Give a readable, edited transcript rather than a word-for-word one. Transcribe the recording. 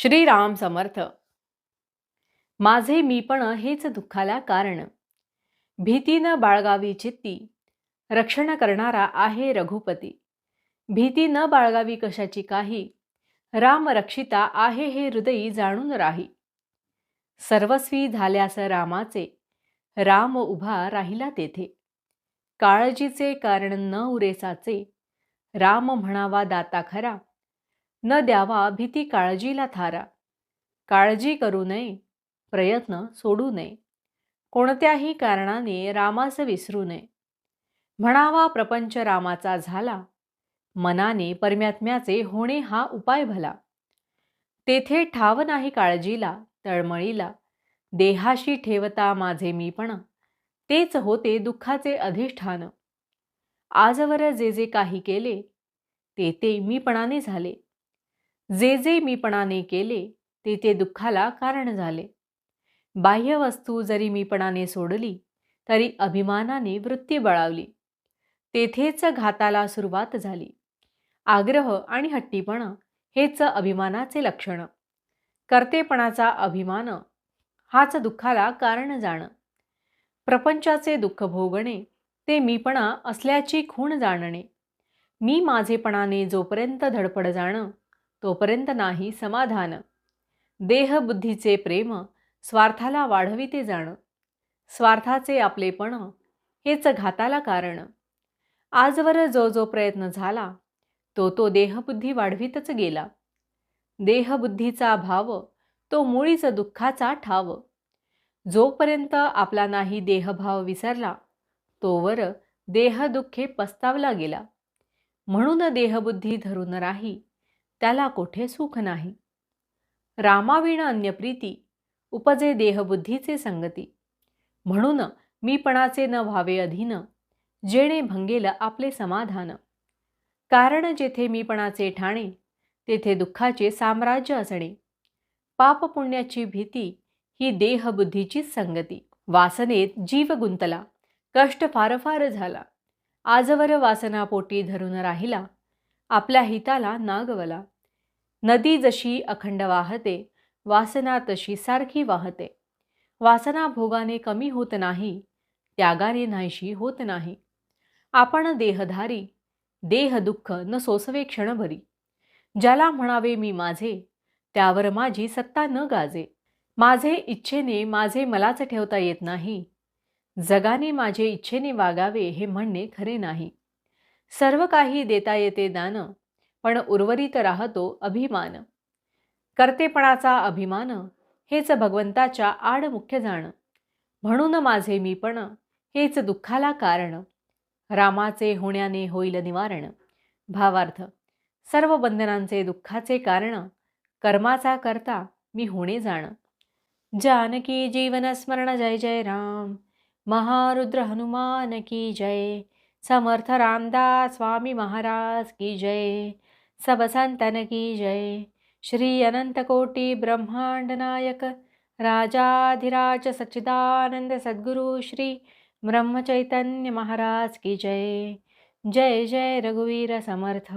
श्रीराम समर्थ. माझे मीपण हेच दुःखाला कारण. भीती न बाळगावी चित्ती, रक्षण करणारा आहे रघुपती. भीती न बाळगावी कशाची काही, राम रक्षिता आहे हे हृदयी जाणून राही. सर्वस्वी झाल्यास रामाचे, राम उभा राहिला तेथे. काळजीचे कारण न उरेसाचे, राम म्हणावा दाता खरा. न द्यावा भीती काळजीला थारा. काळजी करू नये, प्रयत्न सोडू नये. कोणत्याही कारणाने रामास विसरू नये. म्हणावा प्रपंच रामाचा झाला, मनाने परमात्म्याचे होणे हा उपाय भला. तेथे ठाव नाही काळजीला तळमळीला, देहाशी ठेवता माझे मीपण, तेच होते दुःखाचे अधिष्ठान. आजवर जे जे काही केले, ते ते मीपणाने झाले. जे जे मीपणाने केले, ते ते दुःखाला कारण झाले. बाह्य वस्तू जरी मीपणाने सोडली, तरी अभिमानाने वृत्ती बळावली. तेथेच घाताला सुरुवात झाली. आग्रह आणि हट्टीपणा हेच अभिमानाचे लक्षण. कर्तेपणाचा अभिमान हाच दुःखाला कारण जाण. प्रपंचाचे दुःख भोगणे ते मीपणा असल्याची खूण जाणणे. मी माझेपणाने जोपर्यंत धडपड जाण, तोपर्यंत नाही समाधान. देहबुद्धीचे प्रेम स्वार्थाला वाढविते जाण. स्वार्थाचे आपलेपण हेच घाताला कारण. आजवर जो जो प्रयत्न झाला, तो तो देहबुद्धी वाढवितच गेला. देहबुद्धीचा भाव तो मुळीच दुःखाचा ठाव. जोपर्यंत आपला नाही देहभाव विसरला, तोवर देहदुःखे पस्तावला गेला. म्हणून देहबुद्धी धरून राही, त्याला कोठे सुख नाही. रामाविण अन्य प्रीती, उपजे देहबुद्धीचे संगती. म्हणून मीपणाचे न व्हावे अधीन, जेणे भंगेल आपले समाधान. कारण जेथे मीपणाचे ठाणे, तेथे दुःखाचे साम्राज्य असणे. पाप पुण्याची भीती ही देहबुद्धीचीच संगती. वासनेत जीव गुंतला, कष्ट फार फार झाला. आजवर वासनापोटी धरून राहिला, आपल्या हिताला नागवला. नदी जशी अखंड वाहते, वासना तशी सारखी वाहते. वासना भोगाने कमी होत नाही, त्यागाने नाहीशी होत नाही. आपण देहधारी, देह दुःख न सोसवे क्षणभरी. ज्याला म्हणावे मी माझे, त्यावर माझी सत्ता न गाजे. माझे इच्छेने माझे मलाच ठेवता येत नाही, जगाने माझे इच्छेने वागावे हे म्हणणे खरे नाही. सर्व काही देता येते दान, पण उर्वरित राहतो अभिमान. कर्तेपणाचा अभिमान हेच भगवंताच्या आड मुख्य जाण. म्हणून माझे मीपण हेच दुःखाला कारण. रामाचे होण्याने होईल निवारण. भावार्थ: सर्व बंधनांचे दुःखाचे कारण कर्माचा करता मी होणे जाण. जानकी जीवन स्मरण जय जय राम. महारुद्र हनुमान की जय. समर्थ रामदास स्वामी महाराज की जय. सब संतन की जय. श्री अनंत कोटि ब्रह्मांड नायक राजाधिराज सच्चिदानंद सद्गुरु श्री ब्रह्मचैतन्य महाराज की जय. जय जय रघुवीर समर्थ.